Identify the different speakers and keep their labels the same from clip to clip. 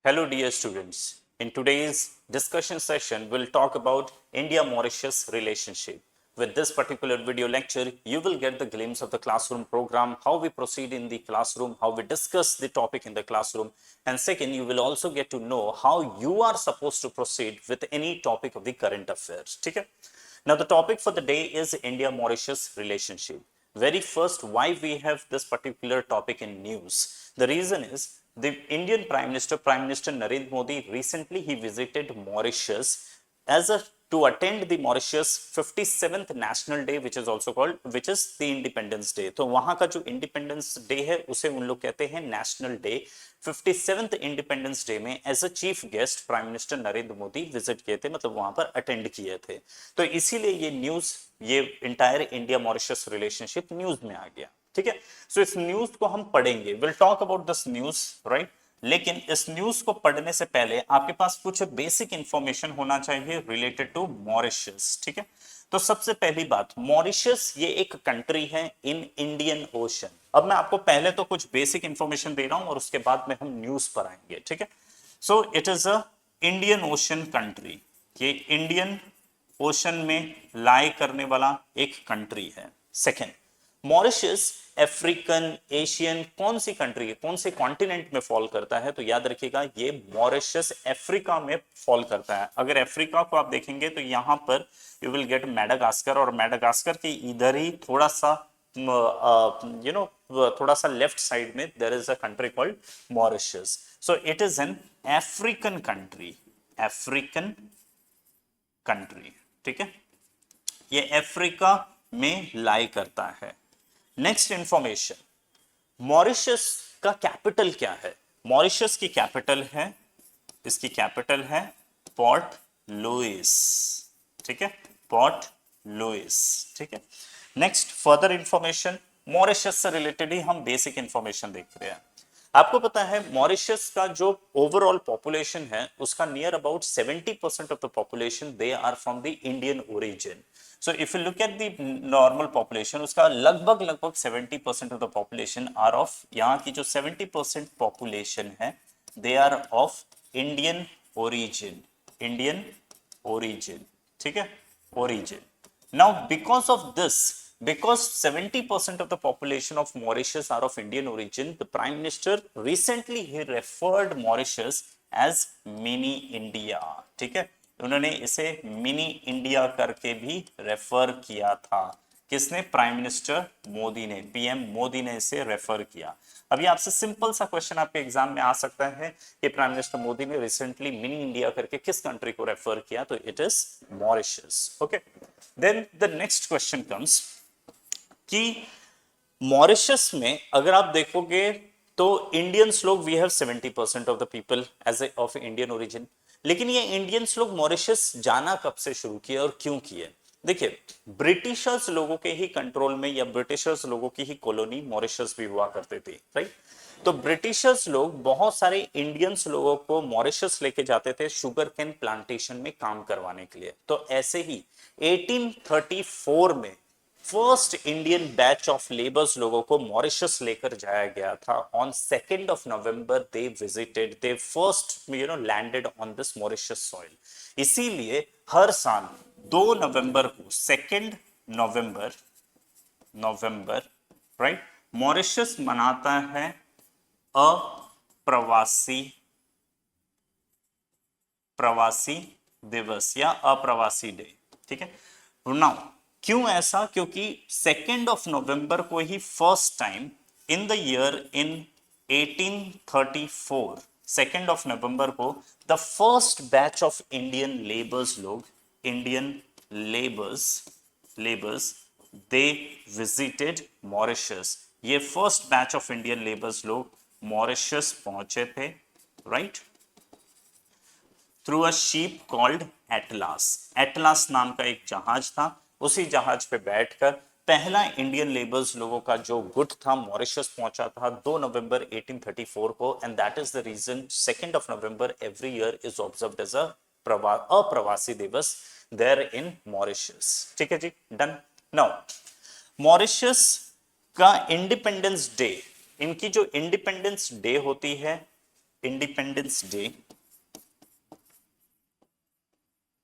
Speaker 1: Hello dear students. In today's discussion session, we'll talk about India-Mauritius relationship. With this particular video lecture, you will get the glimpse of the classroom program, how we proceed in the classroom, how we discuss the topic in the classroom. And second, you will also get to know how you are supposed to proceed with any topic of the current affairs. Okay? Now, the topic for the day is India-Mauritius relationship. Very first, why we have this particular topic in news? The reason is the Indian Prime Minister Narendra Modi, recently he visited Mauritius as a to attend the Mauritius 57th National Day, which is also called, which is the Independence Day. तो वहां का जो independence day है उसे उन लोग कहते हैं national day. 57th independence day में as a chief guest prime minister Narendra Modi visit किए थे, मतलब वहां पर अटेंड किए थे। तो इसीलिए ये न्यूज, ये entire India Mauritius relationship news में आ गया। ठीक है, सो इस न्यूज को हम पढ़ेंगे, will talk about this news, right. लेकिन इस न्यूज को पढ़ने से पहले आपके पास कुछ बेसिक इंफॉर्मेशन होना चाहिए रिलेटेड टू मॉरिशस। ठीक है, तो सबसे पहली बात, मॉरिशस ये एक कंट्री है इन इंडियन ओशन। अब मैं आपको पहले तो कुछ बेसिक इंफॉर्मेशन दे रहा हूं और उसके बाद में हम न्यूज पर आएंगे। ठीक है, सो it is a Indian ocean country. ये इंडियन ओशन में लाई करने वाला एक कंट्री है। सेकेंड, मॉरिशस अफ्रीकन, एशियन, कौन सी कंट्री है, कौन से कॉन्टिनेंट में फॉल करता है? तो याद रखिएगा ये मॉरिशस अफ्रीका में फॉल करता है। अगर अफ्रीका को आप देखेंगे तो यहां पर यू विल गेट मैडागास्कर, और मैडागास्कर के इधर ही थोड़ा सा थोड़ा सा लेफ्ट साइड में there is a country called Mauritius. So it is an African country, African country. ठीक है, ये अफ्रीका में लाई करता है। नेक्स्ट इंफॉर्मेशन, मॉरिशस का कैपिटल क्या है? मॉरिशस की कैपिटल है, इसकी कैपिटल है पोर्ट लुइस। ठीक है, पोर्ट लुइस। ठीक है, नेक्स्ट फर्दर इंफॉर्मेशन, मॉरिशस से रिलेटेड ही हम बेसिक इंफॉर्मेशन देख रहे हैं। आपको पता है मॉरिशस का जो ओवरऑल पॉपुलेशन है उसका near about 70% of the population they are from the Indian origin. So if you look at the normal population, उसका लगभग 70% of the population are of, यहाँ की जो 70% पॉपुलेशन है they are of Indian origin, Indian origin. ठीक है, origin. Now because of this, because 70% of the population of Mauritius are of Indian origin, the Prime Minister recently he referred Mauritius as mini India। ठीक है, उन्होंने इसे mini India करके भी refer किया था। किसने? प्राइम मिनिस्टर मोदी ने, पीएम मोदी ने इसे रेफर किया। अभी आपसे सिंपल सा क्वेश्चन आपके एग्जाम में आ सकता है कि प्राइम मिनिस्टर मोदी ने रिसेंटली मिनी इंडिया करके किस कंट्री को रेफर किया? तो it is Mauritius. Okay, then the next question comes कि मॉरिशस में अगर आप देखोगे तो इंडियंस लोग, we have 70% of the people as a of Indian origin. लेकिन ये इंडियंस लोग मॉरिशस जाना कब से शुरू किए और क्यों किए? देखिए, ब्रिटिशर्स लोगों के ही कंट्रोल में या ब्रिटिशर्स लोगों की ही कॉलोनी मॉरिशस भी हुआ करते थे, राइट। तो ब्रिटिशर्स लोग बहुत सारे इंडियंस लोगों को मॉरिशस लेके जाते थे शुगर कैन प्लांटेशन में काम करवाने के लिए। तो ऐसे ही 1834 में first Indian batch of labours लोगों को मॉरिशस लेकर जाया गया था। On 2nd of November they visited, they first landed on this Mauritius soil. इसीलिए हर साल 2 नवंबर को, 2 नवंबर, राइट, मॉरिशस मनाता है अप्रवासी दिवस या अप्रवासी डे। ठीक है, नाउ क्यों ऐसा? क्योंकि 2 नवंबर को ही first time in the year in 1834, 2 नवंबर को the first batch of Indian labours लोग, Indian labours they visited Mauritius. ये first batch of Indian labours लोग मॉरिशस पहुंचे थे, right, through a ship called Atlas. Atlas नाम का एक जहाज था, उसी जहाज पे बैठकर पहला इंडियन लेबर्स लोगों का जो गुट था मॉरिशस पहुंचा था 2 नवंबर 1834 को। And that is the reason 2 November every year is observed as Apravasi Divas there in Mauritius. ठीक है जी, डन। नाउ मॉरिशस का इंडिपेंडेंस डे, इनकी जो इंडिपेंडेंस डे होती है इंडिपेंडेंस डे,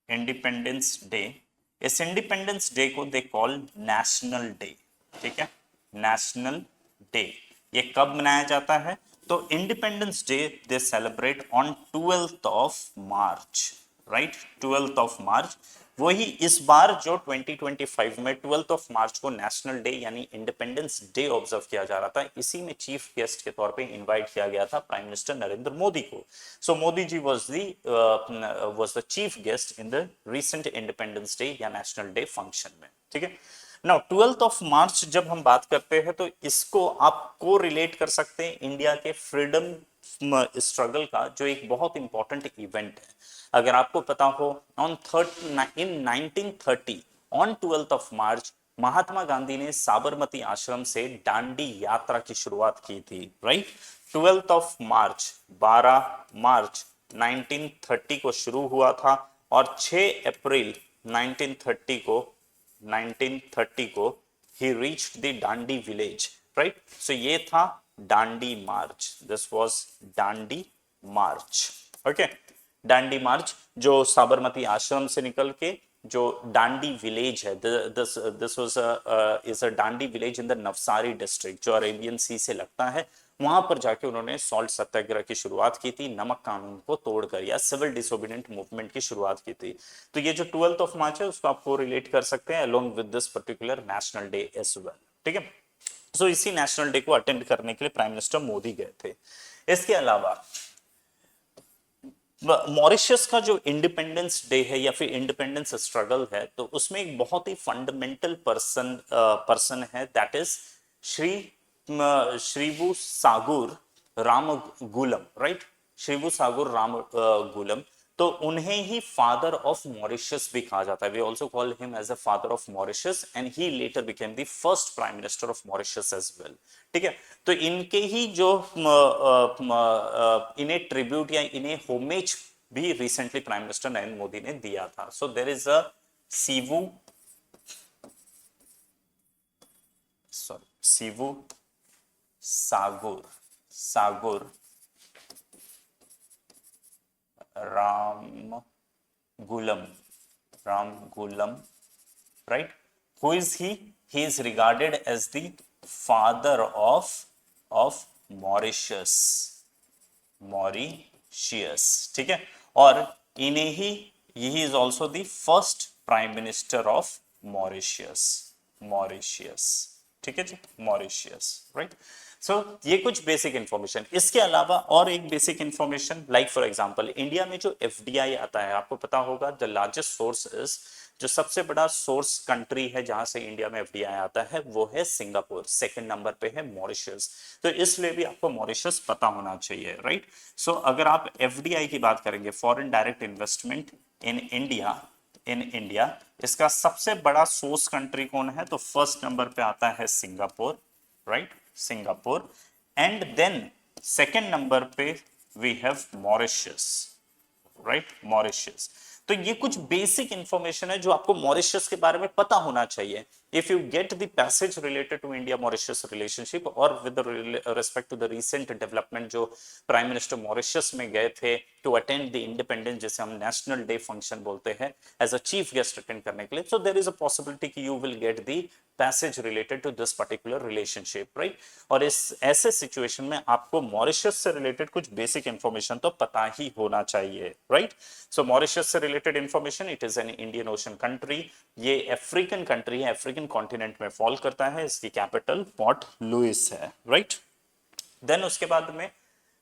Speaker 1: इंडिपेंडेंस डे, इस इंडिपेंडेंस डे को दे कॉल नेशनल डे, ठीक है, नेशनल डे। ये कब मनाया जाता है? तो independence day they celebrate on 12th of March, right, 12th of March. वही इस बार जो 2025 में 12th ऑफ मार्च को नेशनल डे यानी इंडिपेंडेंस डे ऑब्जर्व किया जा रहा था, इसी में चीफ गेस्ट के तौर पे इनवाइट किया गया था प्राइम मिनिस्टर नरेंद्र मोदी को। So Modi ji was the chief guest in the recent independence day या नेशनल डे फंक्शन में, ठीक है। नाउ 12th ऑफ मार्च जब हम बात करते हैं तो इसको आप को रिलेट कर सकते हैं इंडिया के फ्रीडम स्ट्रगल का, जो एक बहुत इंपॉर्टेंट इवेंट है। अगर आपको पता हो इन 1930 on 12th of March Mahatma Gandhi ने साबरमती आश्रम से दांडी यात्रा की शुरुआत की थी, राइट। 12th ऑफ मार्च 12 मार्च 1930 को शुरू हुआ था और 6 अप्रैल 1930 को he reached the Dandi village, right? So ये था दांडी मार्च, this was Dandi March, okay? Dandi मार्च जो साबरमती आश्रम से निकल के जो दांडी विलेज है, this was is a Dandi village in the Navsari district जो अरेबियन सी से लगता है, वहां पर जाके उन्होंने सॉल्ट सत्याग्रह की शुरुआत की थी, नमक कानून को तोड़कर या सिविल डिसोबीडिएंट मूवमेंट की शुरुआत की थी। तो ये जो 12th ऑफ मार्च है उसको आपको रिलेट कर सकते हैं along with this particular national day as well, ठीक है। सो इसी नेशनल डे को अटेंड करने के लिए प्राइम मिनिस्टर मोदी गए थे। इसके अलावा मॉरिशस का जो इंडिपेंडेंस डे है या फिर इंडिपेंडेंस स्ट्रगल है, तो उसमें एक बहुत ही फंडामेंटल पर्सन है, दैट इज श्रीबू सागुर रामगुलम, राइट, श्रीबू सागुर रामगुलम। तो उन्हें ही फादर ऑफ मॉरिशस भी कहा जाता है, we also call him as a father of Mauritius and he later became the first prime minister of Mauritius as well, ठीक है। तो इनके ही जो इन्हें ट्रिब्यूट या इन्हें होमेज भी recently prime minister Narendra Modi ने दिया था। So there is a Seewoosagur Ramgoolam, right? Who is he? He is regarded as the father of Mauritius, ठीक है। और इन्हें ही he is also the first prime minister of Mauritius, ठीक है जी, मॉरिशियस, राइट। सो ये कुछ बेसिक इंफॉर्मेशन। इसके अलावा और एक basic information, like for example India में जो एफडीआई आता है, आपको पता होगा द लार्जेस्ट सोर्स इज, जो सबसे बड़ा सोर्स कंट्री है जहां से इंडिया में एफडीआई आता है वो है सिंगापुर, सेकंड नंबर पे है मॉरिशस। तो इसलिए भी आपको मॉरिशस पता होना चाहिए, राइट। सो अगर आप एफडीआई की बात करेंगे, foreign direct investment in India, इसका सबसे बड़ा सोर्स कंट्री कौन है? तो फर्स्ट नंबर पे आता है Singapore, right, Singapore. And then second number पे we have Mauritius, right, Mauritius. तो ये कुछ बेसिक इंफॉर्मेशन है जो आपको मॉरिशस के बारे में पता होना चाहिए। If you get the passage related to India Mauritius relationship और with respect to the recent development, जो प्राइम मिनिस्टर मॉरिशस में गए थे टू अटेंड द इंडिपेंडेंस, जिसे हम नेशनल डे फंक्शन बोलते हैं, as a chief guest attend करने के लिए, so there is a possibility कि you will get the passage related to this particular relationship, right. और इस ऐसे सिचुएशन में आपको मॉरिशस से रिलेटेड कुछ बेसिक इंफॉर्मेशन तो पता ही होना चाहिए, राइट। सो मॉरिशस से related information, it is an Indian ocean country, ये अफ्रीकन कंट्री है, अफ्रीकन कॉन्टिनेंट में फॉल करता है, इसकी कैपिटल पोर्ट लुइस है, राइट। देन उसके बाद में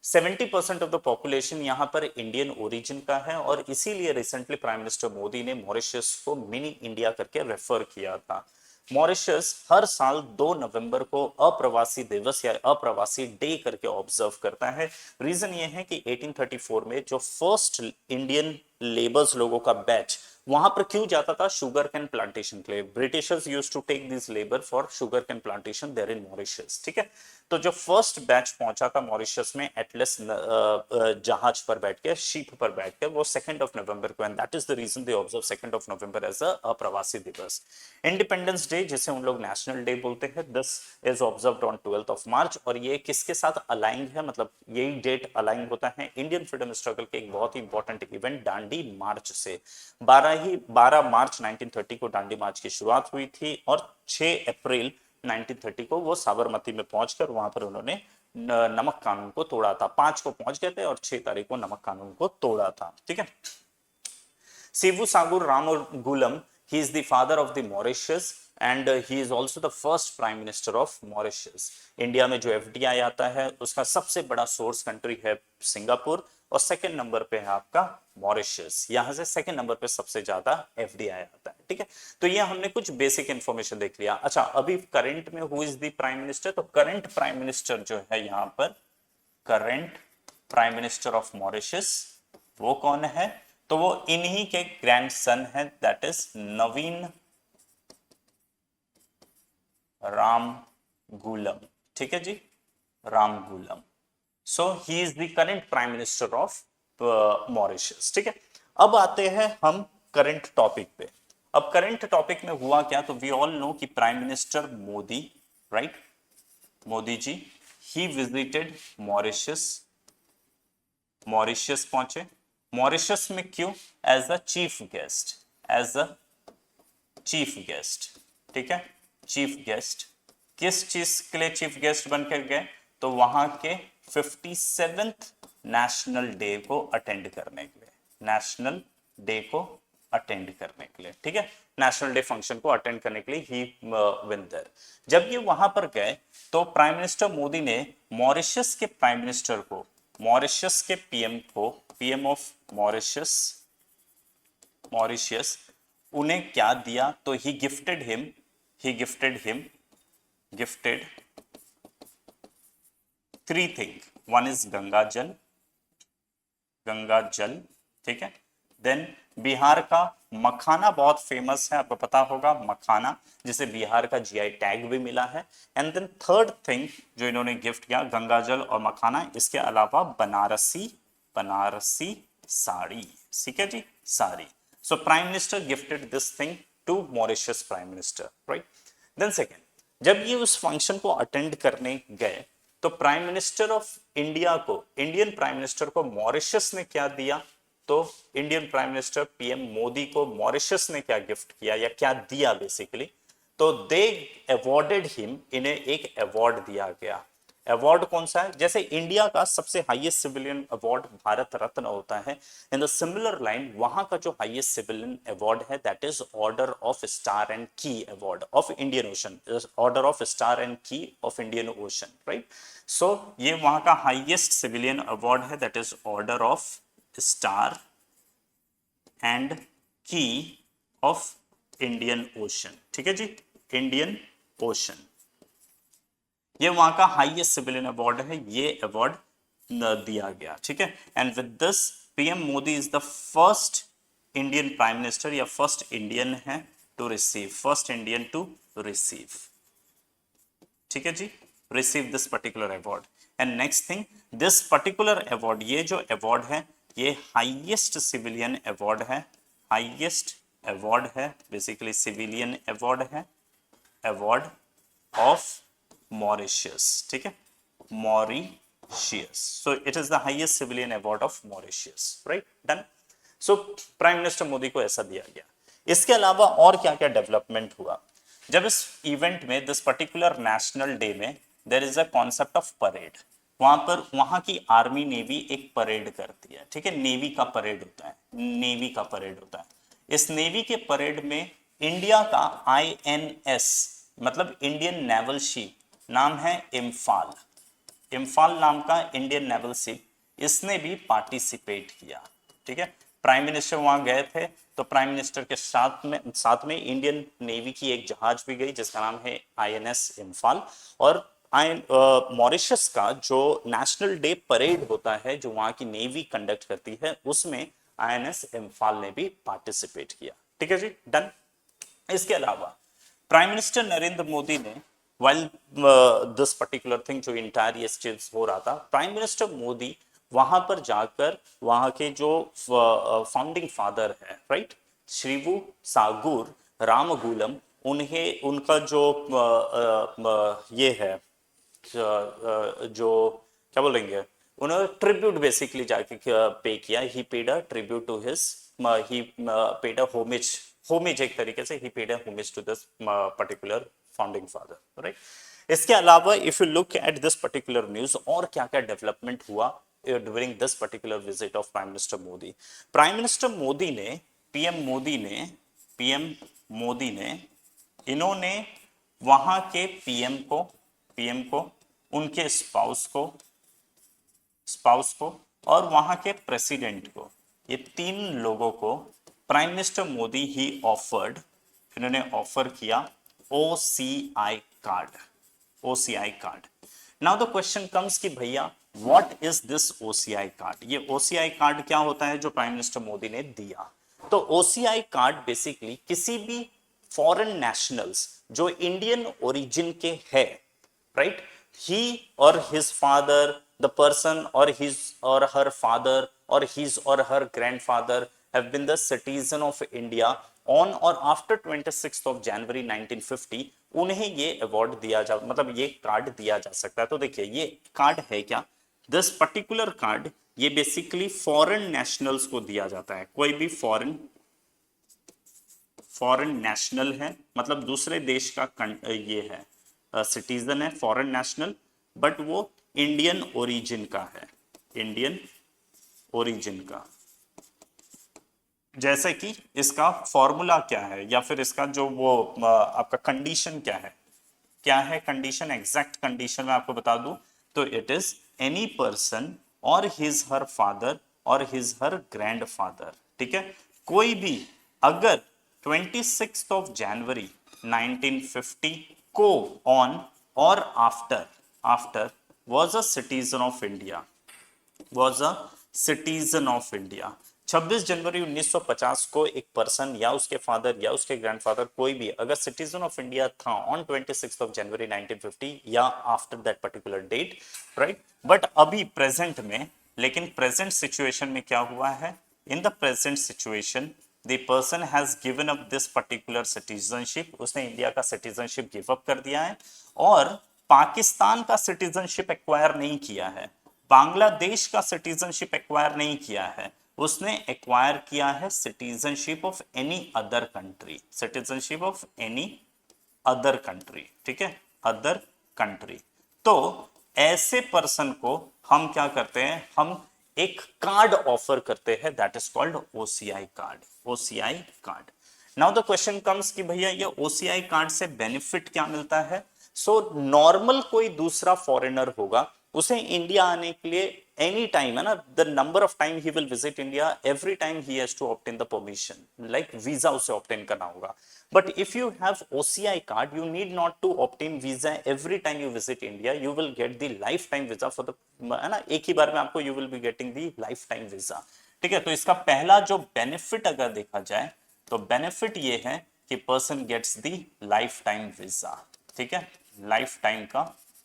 Speaker 1: 70% ऑफ द पॉपुलेशन यहाँ पर इंडियन ओरिजिन का है, और इसीलिए रिसेंटली प्राइम मिनिस्टर मोदी ने मॉरिशस को मिनी इंडिया करके रेफर किया था। मॉरिशस हर साल 2 नवंबर को अप्रवासी दिवस या अप्रवासी डे करके ऑब्जर्व करता है। रीजन ये है कि 1834 में जो फर्स्ट इंडियन लेबर्स लोगों का बैच वहां पर क्यों जाता था? शुगर कैन प्लांटेशन के लिए। Britishers used to take this labour for sugar cane plantation there in Mauritius, ठीक है। तो जो फर्स्ट बैच पहुंचा था मॉरिशस में एटलस जहाज पर बैठ के, शिप पर बैठ के, वो 2 नवंबर को, and that is the reason they observe 2 November as a Pravasi Divas. Independence day जिसे हम लोग नेशनल डे बोलते हैं, दिस इज ऑब्जर्व्ड ऑन 12 मार्च, और ये किसके साथ अलाइंग है, मतलब यही डेट अलाइन होता है इंडियन फ्रीडम स्ट्रगल के एक बहुत ही इंपॉर्टेंट इवेंट दांडी मार्च से। 12 मार्च 1930 को दांडी मार्च की शुरुआत हुई थी, और 6 अप्रैल 1930 को वो साबरमती में पहुंचकर वहां पर उन्होंने नमक कानून को तोड़ा था। 5 को पहुंच गए थे और 6 तारीख को नमक कानून को तोड़ा था, ठीक है। Sivusagur Ramagulam, he is the father of the Mauritius and he is also the first prime minister of Mauritius. India में जो एफडीआई आता है उसका सबसे बड़ा सोर्स कंट्री है सिंगापुर, और सेकंड नंबर पे है आपका मॉरिशस। यहां से सेकंड नंबर पे सबसे ज्यादा एफडीआई आता है, ठीक है। तो ये हमने कुछ बेसिक इंफॉर्मेशन देख लिया। अच्छा, अभी करंट में who is the prime minister? तो करंट प्राइम मिनिस्टर जो है यहाँ पर, current prime minister of Mauritius, वो कौन है? तो वो इन्हीं के ग्रैंडसन है, दैट इज नवीन रामगुलम, ठीक है जी, Ramgoolam. So he is the current prime minister of Mauritius, ठीक है। अब आते हैं हम करंट टॉपिक पे। अब करंट टॉपिक में हुआ क्या? तो वी ऑल नो कि prime minister Modi, right, Modi ji, he visited Mauritius, Mauritius पहुंचे। मॉरिशस में क्यों? As a chief guest, as a chief guest, ठीक है, चीफ गेस्ट। किस चीज के लिए चीफ गेस्ट बनकर गए? तो वहां के 57th नेशनल डे को अटेंड करने के लिए, नेशनल डे को अटेंड करने के लिए, ठीक है, नेशनल डे फंक्शन को अटेंड करने के लिए ही वेंट देयर। जब ये वहां पर गए तो प्राइम मिनिस्टर मोदी ने मॉरिशस के प्राइम मिनिस्टर को, मॉरिशस के पीएम को, पीएम ऑफ मॉरिशस, मॉरिशस, उन्हें क्या दिया? तो he gifted him, he gifted him, gifted 3 thing. One is Ganga jal, Ganga जल, ठीक है। देन बिहार का मखाना बहुत फेमस है, आपको पता होगा मखाना, जिसे बिहार का जीआई टैग भी मिला है। एंड देन थर्ड थिंग जो इन्होंने गिफ्ट किया, गंगा जल और मखाना, इसके अलावा बनारसी, बनारसी साड़ी, ठीक है जी, sari. So prime minister gifted this thing to Mauritius prime minister, right. Then second, जब ये उस फंक्शन को अटेंड करने गए तो प्राइम मिनिस्टर ऑफ इंडिया को, इंडियन प्राइम मिनिस्टर को मॉरिशस ने क्या दिया? तो Indian prime minister PM Modi को मॉरिशस ने क्या गिफ्ट किया या क्या दिया बेसिकली? तो दे अवॉर्डेड हिम, इन्हें एक अवार्ड दिया गया। अवार्ड कौन सा है? जैसे इंडिया का सबसे highest civilian award Bharat Ratna होता है, इन द सिमिलर लाइन वहां का जो हाईएस्ट सिविलियन अवार्ड है that is order of star and key award of Indian Ocean, order of star and key of Indian Ocean, right. So ये वहां का highest civilian award है, that is order of star and key of Indian Ocean, ठीक है जी, Indian ocean. ये वहां का highest civilian award है, ये अवार्ड दिया गया, ठीक है। And with this PM Modi is the first Indian prime minister या फर्स्ट इंडियन है to receive, first Indian to receive, ठीक है जी, receive this particular award. And next thing, this particular award, ये जो अवार्ड है ये हाईएस्ट सिविलियन अवार्ड है, हाईएस्ट अवार्ड है, बेसिकली सिविलियन अवार्ड है, अवार्ड ऑफ मॉरिशस, ठीक है, Mauritius. So it is the highest civilian award of Mauritius, right, done. So prime minister Modi को ऐसा दिया गया। इसके अलावा और क्या क्या डेवलपमेंट हुआ? जब इस इवेंट में, दिस पर्टिकुलर नेशनल डे में, there is a concept of parade. वहां पर वहां की आर्मी नेवी एक परेड करती है, ठीक है, नेवी का परेड होता है, नेवी का परेड होता है। इस नेवी के परेड में इंडिया का आईएनएस, मतलब इंडियन नेवल शिप, नाम है इम्फाल, इम्फाल नाम का इंडियन नेवल शिप, इसने भी पार्टिसिपेट किया, ठीक है। प्राइम मिनिस्टर वहां गए थे तो प्राइम मिनिस्टर के साथ में इंडियन नेवी की एक जहाज भी गई जिसका नाम है आईएनएस इम्फाल। और मॉरिशस का जो नेशनल डे परेड होता है जो वहां की नेवी कंडक्ट करती है, उसमें INS इम्फाल ने भी पार्टिसिपेट किया। ठीक है जी, डन। इसके अलावा प्राइम मिनिस्टर नरेंद्र मोदी ने while this particular thing जो इंटायर ये चीज हो रहा था, प्राइम मिनिस्टर मोदी वहां पर जाकर वहां के जो फाउंडिंग फादर है, राइट, श्रीवु सागुर रामगुलम, उन्हें उनका जो ये है जो क्या बोलेंगे, उन्होंने ट्रिब्यूट बेसिकली जाके पे किया। He paid a tribute to his, he paid a homage, homage एक तरीके से he paid a homage to this particular founding father, right. इसके अलावा if you look at this particular news, और क्या क्या डेवलपमेंट हुआ during this particular visit of prime minister Modi. Prime minister Modi ने, पीएम मोदी ने इन्होंने वहां के पीएम को उनके स्पाउस को और वहां के प्रेसिडेंट को, ये तीन लोगों को प्राइम मिनिस्टर मोदी ही ऑफर्ड, इन्होंने ऑफर किया OCI card. Now the question comes कि भैया what is this OCI card? ये OCI कार्ड क्या होता है जो प्राइम मिनिस्टर मोदी ने दिया? तो OCI कार्ड बेसिकली किसी भी फॉरेन नेशनल्स जो इंडियन ओरिजिन के है, right, he or his father, the person or his or her father or his or her grandfather have been the citizen of India on or after 26th of January 1950, उन्हें ये award दिया जा, मतलब ये card दिया जा सकता है। तो देखिए ये कार्ड है क्या, दिस पर्टिकुलर कार्ड ये बेसिकली फॉरेन नेशनल्स को दिया जाता है। कोई भी फॉरेन नेशनल है, मतलब दूसरे देश का ये है सिटीजन है, फॉरेन नेशनल, बट वो इंडियन ओरिजिन का है, इंडियन ओरिजिन का। जैसे कि इसका फॉर्मूला क्या है, या फिर इसका जो वो आपका कंडीशन क्या है कंडीशन, एग्जैक्ट कंडीशन मैं आपको बता दूं तो इट इज एनी पर्सन और हिज हर फादर और हिज हर ग्रैंडफादर। ठीक है, कोई भी अगर 26 ऑफ जनवरी 1950 को ऑन और after was a citizen of India, 26 जनवरी 1950 को एक पर्सन या उसके फादर या उसके ग्रैंडफादर कोई भी अगर सिटीजन ऑफ इंडिया था ऑन 26 ऑफ जनवरी 1950 या after that particular date, right. But अभी प्रेजेंट में, लेकिन प्रेजेंट सिचुएशन में क्या हुआ है, in the present situation the person has given up this particular citizenship, उसने इंडिया का सिटीजनशिप गिव अप कर दिया है और पाकिस्तान का सिटीजनशिप एक्वायर नहीं किया है, बांग्लादेश का सिटीजनशिप एक्वायर नहीं किया है, उसने एक्वायर किया है citizenship of any other country, citizenship of any other country. ठीक है, अदर कंट्री। तो ऐसे पर्सन को हम क्या करते हैं, हम एक कार्ड ऑफर करते हैं, that is called OCI card, OCI card. Now the question comes कि भैया ये OCI कार्ड से बेनिफिट क्या मिलता है। सो नॉर्मल कोई दूसरा फॉरेनर होगा, उसे इंडिया आने के लिए एनी टाइम है ना, the number of time he will visit India, every time he has to obtain the permission, like visa उसे ऑब्टेन करना होगा। But if you have OCI card you need not to obtain visa every time you visit India, you will get the life time visa for the, है ना, एक ही बार में आपको you will be getting the life time visa. ठीक है, तो इसका पहला जो बेनिफिट अगर देखा जाए तो बेनिफिट ये है कि person gets the life time visa. ठीक है, लाइफ टाइम का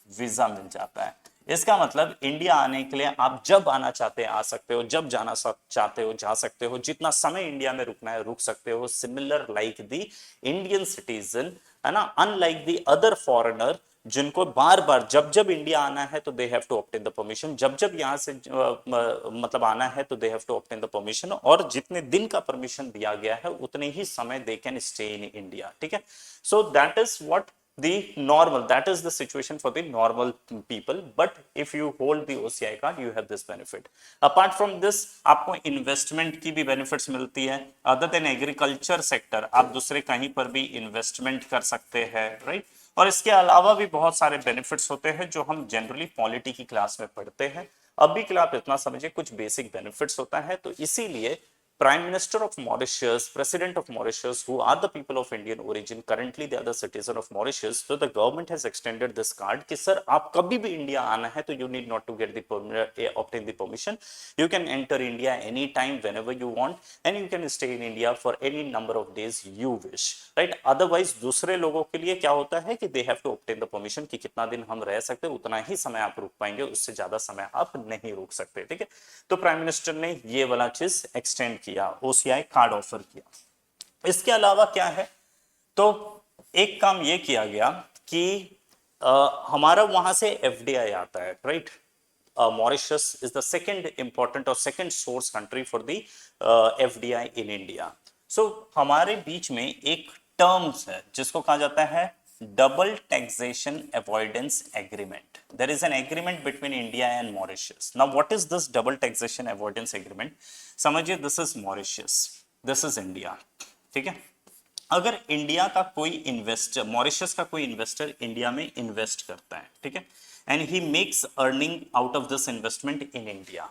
Speaker 1: वीजा मिल जाता है। इसका मतलब इंडिया आने के लिए आप जब आना चाहते हैं आ सकते हो, जब जाना चाहते हो जा सकते हो, जितना समय इंडिया में रुकना है रुक सकते हो, similar like the Indian citizen, है ना, अनलाइक द अदर फॉरेनर जिनको बार बार जब जब इंडिया आना है तो they have to obtain the permission, जब जब यहाँ से मतलब आना है तो they have to obtain the permission, और जितने दिन का परमिशन दिया गया है उतने ही समय they can stay in India. ठीक है, so that is what the normal, that is the situation for the normal people, but if you hold the OCI card you have this benefit. Apart from this आपको investment की भी benefits मिलती है, other than agriculture sector आप दूसरे कहीं पर भी इन्वेस्टमेंट कर सकते हैं, राइट। और इसके अलावा भी बहुत सारे बेनिफिट्स होते हैं जो हम जनरली पॉलिटी की क्लास में पढ़ते हैं, अभी के लिए आप इतना समझिए कुछ बेसिक बेनिफिट्स होता है। तो इसीलिए Prime Minister of Mauritius, President of Mauritius, who are the people of Indian origin, currently they are the citizen of Mauritius. So the government has extended this card कि sir आप कभी भी India आना है तो you need not to get the obtain the permission. You can enter India anytime whenever you want and you can stay in India for any number of days you wish. Right? Otherwise दूसरे लोगों के लिए क्या होता है कि they have to obtain the permission कि कितना दिन हम रह सकते हैं उतना ही समय आप रुक पाएंगे उससे ज्यादा समय आप नहीं रुक सकते. ठीक है. तो प्राइम मिनिस्टर ने ये वाला चीज एक्सटेंड किया, ओसीआई कार्ड ऑफर किया. इसके अलावा क्या है तो एक काम ये किया गया कि हमारा वहां से एफडीआई आता है. Right. Mauritius is the second important और second source country for the FDI in India. So हमारे बीच में एक टर्म्स है जिसको कहा जाता है double taxation avoidance agreement. There is an agreement between India and Mauritius. Now what is this double taxation avoidance agreement? समझिए this is Mauritius, this is India. ठीक है. अगर इंडिया का कोई इन्वेस्टर, मॉरिशस का कोई इन्वेस्टर इंडिया में invest करता है, ठीक है, and he makes earning out of this investment in India,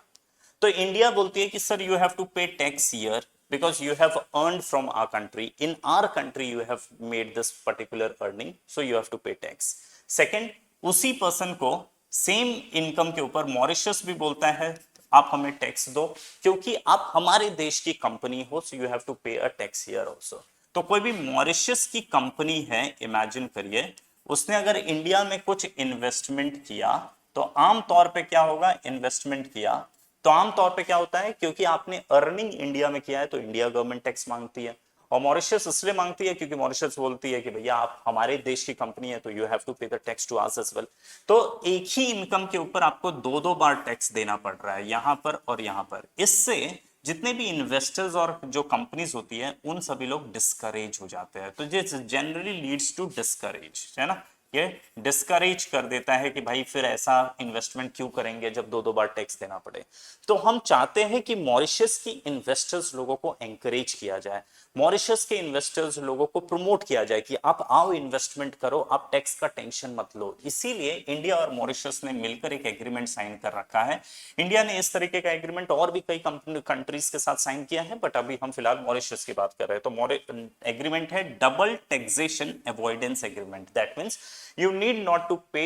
Speaker 1: तो इंडिया बोलती है कि सर यू हैव टू पे tax here because you have earned from our country. In our country you have made this particular earning, so you have to pay tax. Second, उसी person को same income के ऊपर Mauritius भी बोलता है आप हमें टैक्स दो क्योंकि आप हमारे देश की कंपनी हो, so you have to pay a tax here also. तो कोई भी मॉरिशस की कंपनी है, इमेजिन करिए, उसने अगर इंडिया में कुछ इन्वेस्टमेंट किया तो आम तौर पे क्या होगा, इन्वेस्टमेंट किया तो आमतौर पे क्या होता है क्योंकि आपने अर्निंग इंडिया में किया है तो इंडिया गवर्नमेंट टैक्स मांगती है और मॉरिशस इसलिए मांगती है क्योंकि मॉरिशस बोलती है कि भैया आप हमारे देश की कंपनी है तो you have to pay the tax to us as well. तो एक ही इनकम के ऊपर आपको दो दो बार टैक्स देना पड़ रहा है, यहां पर और यहां पर. इससे जितने भी इन्वेस्टर्स और जो कंपनीज होती है उन सभी लोग डिस्करेज हो जाते हैं. तो ये जनरली लीड्स टू डिस्करेज, है ना, ये डिस्करेज कर देता है कि भाई फिर ऐसा इन्वेस्टमेंट क्यों करेंगे जब दो दो बार टैक्स देना पड़े. तो हम चाहते हैं कि मॉरिशस की इन्वेस्टर्स लोगों को एंकरेज किया जाए, मॉरिशस के इन्वेस्टर्स लोगों को प्रमोट किया जाए कि आप आओ इन्वेस्टमेंट करो, आप टैक्स का टेंशन मत लो. इसीलिए इंडिया और मॉरिशस ने मिलकर एक एग्रीमेंट साइन कर रखा है. इंडिया ने इस तरीके का एग्रीमेंट और भी कई कंट्रीज के साथ साइन किया है, बट अभी हम फिलहाल मॉरिशस की बात कर रहे हैं. तो एग्रीमेंट है double taxation avoidance agreement. That means you need not to pay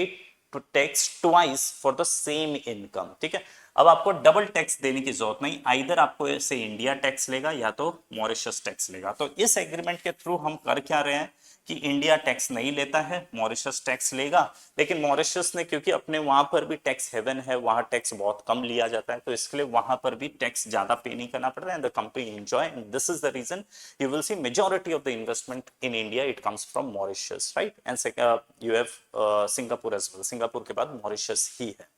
Speaker 1: to tax twice for the same income. ठीक है. अब आपको डबल टैक्स देने की जरूरत नहीं, आइदर आपको ऐसे इंडिया टैक्स लेगा या तो मॉरिशस टैक्स लेगा. तो इस एग्रीमेंट के थ्रू हम कर क्या रहे हैं कि इंडिया टैक्स नहीं लेता है, मॉरिशस टैक्स लेगा, लेकिन मॉरिशस ने क्योंकि अपने वहां पर भी टैक्स हेवन है, वहां टैक्स बहुत कम लिया जाता है, तो इसके लिए वहां पर भी टैक्स ज्यादा पे नहीं करना पड़ रहा है. The company enjoy and this is the reason you will see majority of the investment in India it comes from Mauritius. Right. And you have Singapore as well. Singapore के बाद मॉरिशस ही है.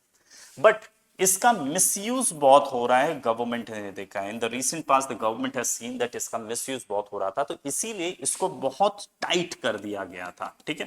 Speaker 1: बट इसका misuse बहुत हो रहा है, government ने देखा है. In the recent past the government has seen that इसका मिसयूज बहुत हो रहा था, तो इसीलिए इसको बहुत टाइट कर दिया गया था. ठीक है.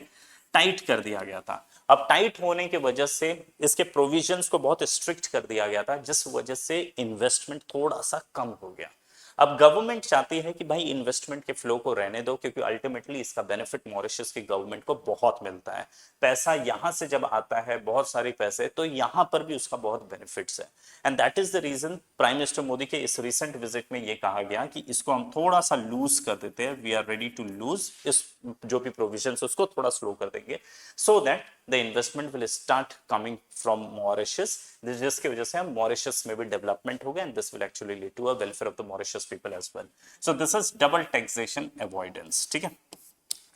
Speaker 1: टाइट कर दिया गया था. अब टाइट होने की वजह से इसके प्रोविजंस को बहुत स्ट्रिक्ट कर दिया गया था, जिस वजह से इन्वेस्टमेंट थोड़ा सा कम हो गया. अब गवर्नमेंट चाहती है कि भाई इन्वेस्टमेंट के फ्लो को रहने दो क्योंकि अल्टीमेटली इसका बेनिफिट मॉरिशस की गवर्नमेंट को बहुत मिलता है. पैसा यहां से जब आता है, बहुत सारे पैसे, तो यहां पर भी उसका बहुत बेनिफिट्स है. And that is the reason prime minister Modi के इस रिसेंट विजिट में ये कहा गया कि इसको हम थोड़ा सा लूज कर देते हैं. We are ready to loose इस जो भी प्रोविजन उसको थोड़ा स्लो कर देंगे so that the investment will start coming from Mauritius, जिसकी वजह से हम मॉरिशस में भी डेवलपमेंट हो गया and this will actually lead to a welfare of the Mauritius people as well. So this is double taxation avoidance. ठीक है.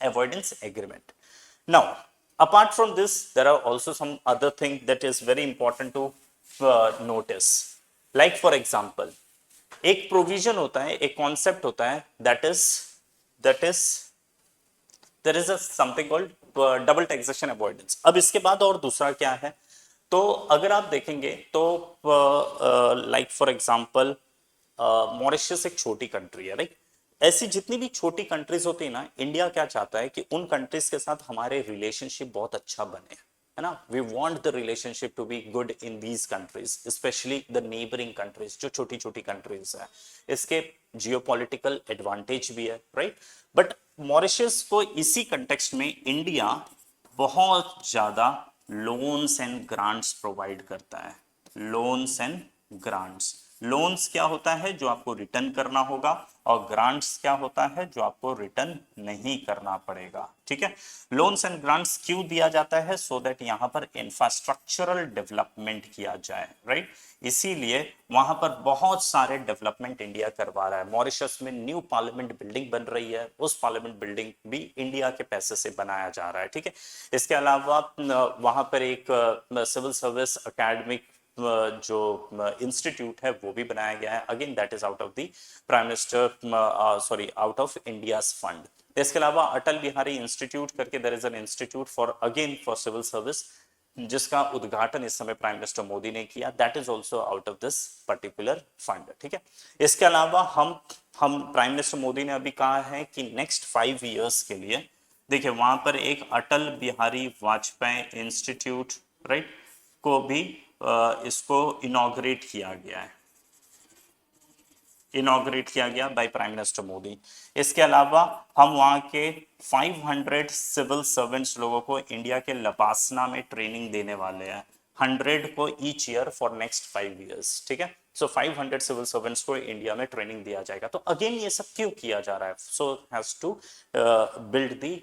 Speaker 1: Avoidance agreement. Now apart from this there are also some other thing that is very important to notice. Like for example, एक provision होता है, एक concept होता है, that is there is a something called double taxation avoidance. अब इसके बाद और दूसरा क्या है, तो अगर आप देखेंगे तो लाइक फॉर एग्जांपल मॉरिशस एक छोटी कंट्री है. राइट. ऐसी जितनी भी छोटी कंट्रीज होती है ना, इंडिया क्या चाहता है कि उन कंट्रीज के साथ हमारे रिलेशनशिप बहुत अच्छा बने, है ना. We want the relationship to be good in these countries, specially the neighbouring countries जो छोटी छोटी कंट्रीज है. इसके जियोपॉलिटिकल एडवांटेज भी है. राइट. बट मॉरिशस को इसी कंटेक्स्ट में इंडिया बहुत ज्यादा लोन्स एंड ग्रांट्स प्रोवाइड करता है. Loans and grants. लोन्स क्या होता है, जो आपको रिटर्न करना होगा, और ग्रांट्स क्या होता है, जो आपको रिटर्न नहीं करना पड़ेगा। ठीक है, लोन्स एंड ग्रांट्स क्यों दिया जाता है, सो दैट यहाँ पर इंफ्रास्ट्रक्चरल डेवलपमेंट किया जाए, राइट। इसीलिए वहां पर बहुत सारे डेवलपमेंट इंडिया करवा रहा है। मॉरिशस में न्यू पार्लियामेंट बिल्डिंग बन रही है, उस पार्लियामेंट बिल्डिंग भी इंडिया के पैसे से बनाया जा रहा है। ठीक है, इसके अलावा वहां पर एक सिविल सर्विस अकेडमिक जो इंस्टीट्यूट है वो भी बनाया गया है। Again that is out of the prime minister, sorry, out of India's fund. इसके अलावा अटल बिहारी इंस्टीट्यूट करके there is an institute for, again for civil service, जिसका उद्घाटन इस समय प्राइम मिनिस्टर मोदी ने किया। That is also out of this particular fund. ठीक है, इसके अलावा हम प्राइम मिनिस्टर मोदी ने अभी कहा है कि नेक्स्ट 5 इयर्स के लिए, देखिए वहां पर एक अटल बिहारी वाजपेयी इंस्टीट्यूट, राइट, को भी इसको इनॉग्रेट किया गया है, इनॉग्रेट किया गया बाय प्राइम मिनिस्टर मोदी। इसके अलावा हम वहां के 500 सिविल सर्वेंट्स लोगों को इंडिया के लबासना में ट्रेनिंग देने वाले हैं, 100 को each year for next 5 years. ठीक है, सो 500 सिविल सर्वेंट्स को इंडिया में ट्रेनिंग दिया जाएगा। तो अगेन ये सब क्यों किया जा रहा है, so has to build the,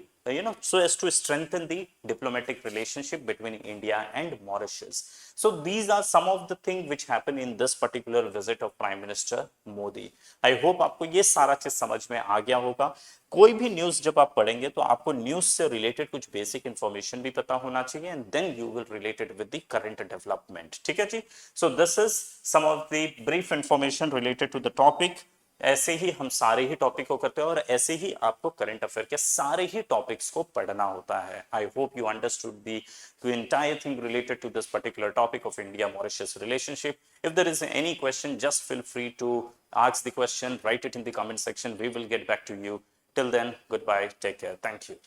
Speaker 1: so as to strengthen the diplomatic relationship between India and Mauritius. So these are some of the things which happen in this particular visit of Prime Minister Modi. I hope आपको ये सारा चीज समझ में आ गया होगा। कोई भी न्यूज जब आप पढ़ेंगे तो आपको न्यूज से रिलेटेड कुछ बेसिक इंफॉर्मेशन भी पता होना चाहिए, and then you will relate it with the current development. ठीक है जी, so this is some of the brief information related to the topic. ऐसे ही हम सारे ही टॉपिक को करते हैं और ऐसे ही आपको करंट अफेयर के सारे ही टॉपिक्स को पढ़ना होता है। I hope you understood the entire thing related to this particular topic of India Mauritius relationship. If there is any question, just feel free to ask the question, write it in the comment section. We will get back to you. Till then, goodbye, take care, thank you.